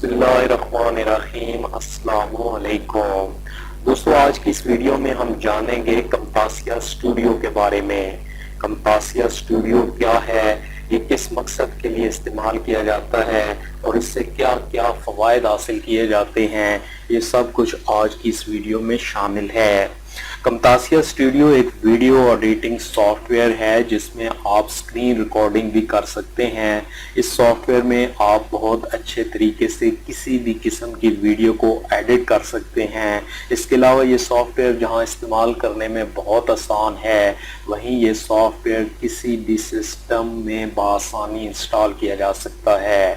बिस्मिल्लाहिर्रहमानिर्रहीम। अस्सलामुअलैकुम दोस्तों, आज की इस वीडियो में हम जानेंगे कमतासिया स्टूडियो के बारे में। कमतासिया स्टूडियो क्या है, ये किस मकसद के लिए इस्तेमाल किया जाता है और इससे क्या क्या फवायद हासिल किए जाते हैं, ये सब कुछ आज की इस वीडियो में शामिल है। कमतासिया स्टूडियो एक वीडियो एडिटिंग सॉफ्टवेयर है जिसमें आप स्क्रीन रिकॉर्डिंग भी कर सकते हैं। इस सॉफ्टवेयर में आप बहुत अच्छे तरीके से किसी भी किस्म की वीडियो को एडिट कर सकते हैं। इसके अलावा ये सॉफ्टवेयर जहां इस्तेमाल करने में बहुत आसान है, वहीं ये सॉफ्टवेयर किसी भी सिस्टम में बआसानी इंस्टॉल किया जा सकता है।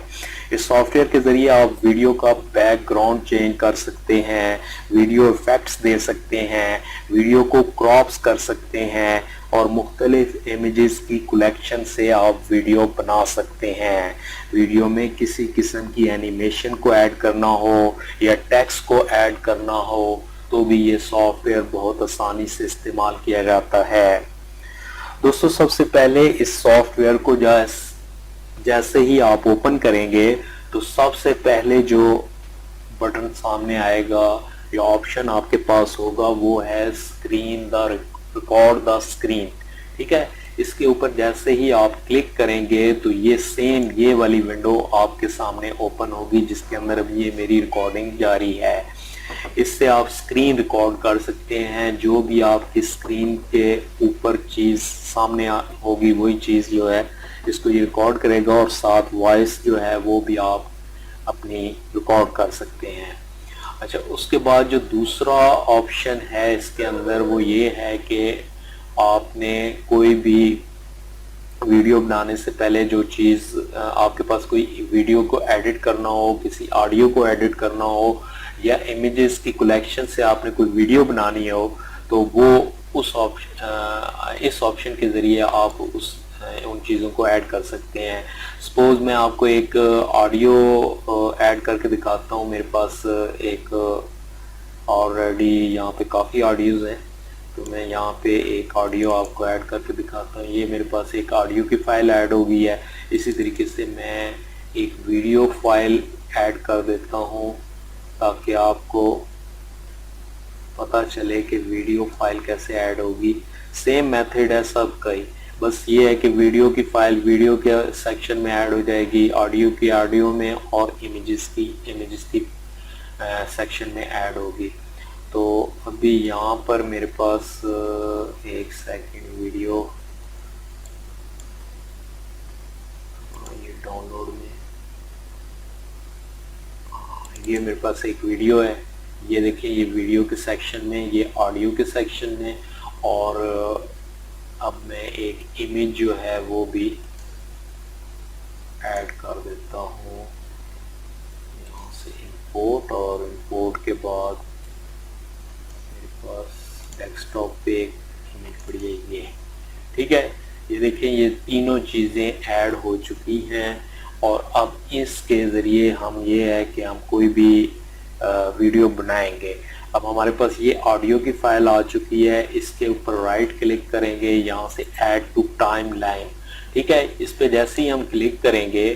इस सॉफ्टवेयर के जरिए आप वीडियो का बैकग्राउंड चेंज कर सकते हैं, वीडियो इफेक्ट्स दे सकते हैं, वीडियो को क्रॉप्स कर सकते हैं और मुख्तलिफ इमेजेस की कलेक्शन से आप वीडियो बना सकते हैं। वीडियो में किसी किस्म की एनिमेशन को ऐड करना हो या टेक्स्ट को ऐड करना हो तो भी ये सॉफ्टवेयर बहुत आसानी से इस्तेमाल किया जाता है। दोस्तों, सबसे पहले इस सॉफ्टवेयर को जैसे ही आप ओपन करेंगे तो सबसे पहले जो बटन सामने आएगा या ऑप्शन आपके पास होगा वो है screen the record the screen. ठीक है, इसके ऊपर जैसे ही आप क्लिक करेंगे तो ये सेम ये वाली विंडो आपके सामने ओपन होगी जिसके अंदर अभी ये मेरी रिकॉर्डिंग जारी है। इससे आप स्क्रीन रिकॉर्ड कर सकते हैं, जो भी आपकी स्क्रीन के ऊपर चीज सामने होगी वही चीज जो है इसको ये रिकॉर्ड करेगा और साथ वॉइस जो है वो भी आप अपनी रिकॉर्ड कर सकते हैं। अच्छा, उसके बाद जो दूसरा ऑप्शन है इसके अंदर वो ये है कि आपने कोई भी वीडियो बनाने से पहले जो चीज़ आपके पास कोई वीडियो को एडिट करना हो, किसी ऑडियो को एडिट करना हो या इमेजेस की कलेक्शन से आपने कोई वीडियो बनानी हो तो वो इस ऑप्शन के ज़रिए आप उन चीज़ों को ऐड कर सकते हैं। सपोज मैं आपको एक ऑडियो ऐड करके दिखाता हूँ। मेरे पास एक ऑलरेडी यहाँ पे काफ़ी ऑडियोज़ हैं, तो मैं यहाँ पे एक ऑडियो आपको ऐड करके दिखाता हूँ। ये मेरे पास एक ऑडियो की फ़ाइल ऐड हो गई है। इसी तरीके से मैं एक वीडियो फाइल ऐड कर देता हूँ ताकि आपको पता चले कि वीडियो फाइल कैसे ऐड होगी। सेम मेथड है सबका ही, बस ये है कि वीडियो की फाइल वीडियो के सेक्शन में ऐड हो जाएगी, ऑडियो की ऑडियो में और इमेजेस की सेक्शन में ऐड होगी। तो अभी यहाँ पर मेरे पास एक सेकंड वीडियो ये डाउनलोड में ये मेरे पास एक वीडियो है। ये देखिए, ये वीडियो के सेक्शन में, ये ऑडियो के सेक्शन में, और अब मैं एक इमेज जो है वो भी ऐड कर देता हूँ यहाँ से इंपोर्ट, और इंपोर्ट के बाद मेरे पास डेस्कटॉप पे एक इमेज पड़ी है ये। ठीक है, ये देखिए, ये तीनों चीज़ें ऐड हो चुकी हैं और अब इसके ज़रिए हम ये है कि हम कोई भी वीडियो बनाएंगे। अब हमारे पास ये ऑडियो की फाइल आ चुकी है, इसके ऊपर राइट क्लिक करेंगे, यहाँ से ऐड टू टाइम लाइन। ठीक है, इस पे जैसे ही हम क्लिक करेंगे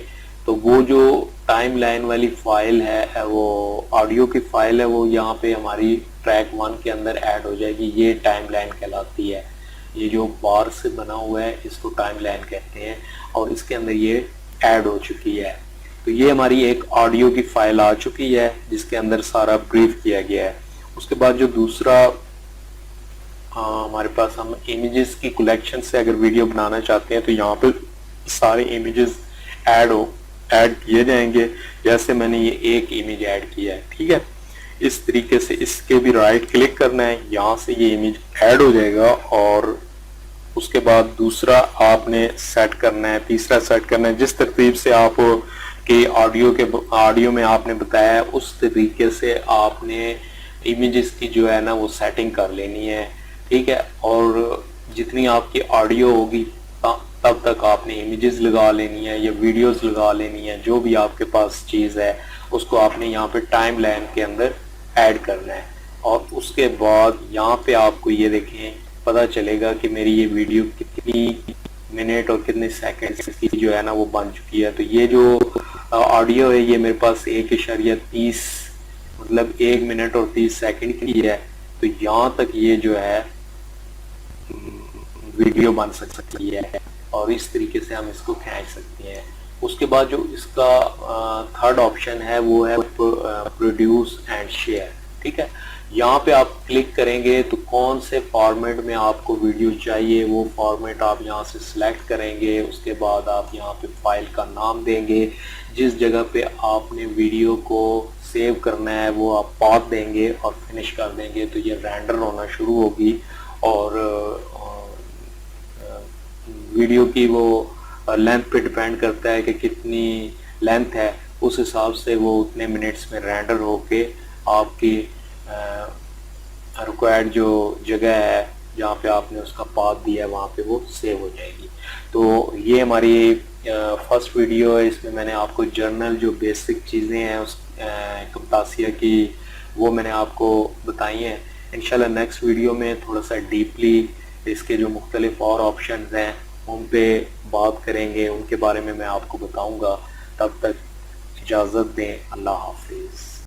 तो वो जो टाइम लाइन वाली फाइल है, वो ऑडियो की फाइल है, वो यहाँ पे हमारी ट्रैक 1 के अंदर ऐड हो जाएगी। ये टाइम लाइन कहलाती है। ये जो बार से बना हुआ है इसको टाइम लाइन कहते हैं और इसके अंदर ये ऐड हो चुकी है। तो ये हमारी एक ऑडियो की फाइल आ चुकी है जिसके अंदर सारा ब्रीफ किया गया है। उसके बाद जो दूसरा हमारे पास, हम इमेजेस की कलेक्शन से अगर वीडियो बनाना चाहते हैं तो यहाँ पे सारे इमेजेस ऐड किए जाएंगे। जैसे मैंने ये एक इमेज ऐड किया है, ठीक है, इस तरीके से इसके भी राइट क्लिक करना है, यहाँ से ये इमेज ऐड हो जाएगा। और उसके बाद दूसरा आपने सेट करना है, तीसरा सेट करना है। जिस तरतीब से आप के ऑडियो में आपने बताया है उस तरीके से आपने इमेजेस की जो है ना वो सेटिंग कर लेनी है। ठीक है, और जितनी आपकी ऑडियो होगी तब तक आपने इमेजेस लगा लेनी है या वीडियोस लगा लेनी है। जो भी आपके पास चीज़ है उसको आपने यहाँ पे टाइम लाइन के अंदर ऐड करना है और उसके बाद यहाँ पे आपको ये देखें पता चलेगा कि मेरी ये वीडियो कितनी मिनट और कितने सेकंड की जो है ना वो बन चुकी है। तो ये जो ऑडियो है ये मेरे पास 1.30 मतलब 1 मिनट और 30 सेकंड की है। तो यहाँ तक ये जो है वीडियो बन सकती है और इस तरीके से हम इसको खींच सकते हैं। उसके बाद जो इसका थर्ड ऑप्शन है वो है प्रोड्यूस एंड शेयर। ठीक है, यहाँ पे आप क्लिक करेंगे तो कौन से फॉर्मेट में आपको वीडियो चाहिए वो फॉर्मेट आप यहाँ से सिलेक्ट करेंगे। उसके बाद आप यहाँ पे फाइल का नाम देंगे, जिस जगह पे आपने वीडियो को सेव करना है वो आप पाथ देंगे और फिनिश कर देंगे तो ये रेंडर होना शुरू होगी और वीडियो की वो लेंथ पे डिपेंड करता है कि कितनी लेंथ है, उस हिसाब से वो उतने मिनट्स में रेंडर होके आपकी रिक्वायर्ड जो जगह है जहाँ पे आपने उसका पाथ दिया है वहाँ पे वो सेव हो जाएगी। तो ये हमारी फर्स्ट वीडियो है, इसमें मैंने आपको जर्नल जो बेसिक चीज़ें हैं उस कम्तासिया की वो मैंने आपको बताई हैं। इंशाल्लाह नेक्स्ट वीडियो में थोड़ा सा डीपली इसके जो मुख्तलिफ और ऑप्शन हैं उन पे बात करेंगे, उनके बारे में मैं आपको बताऊंगा। तब तक इजाज़त दें, अल्लाह हाफिज़।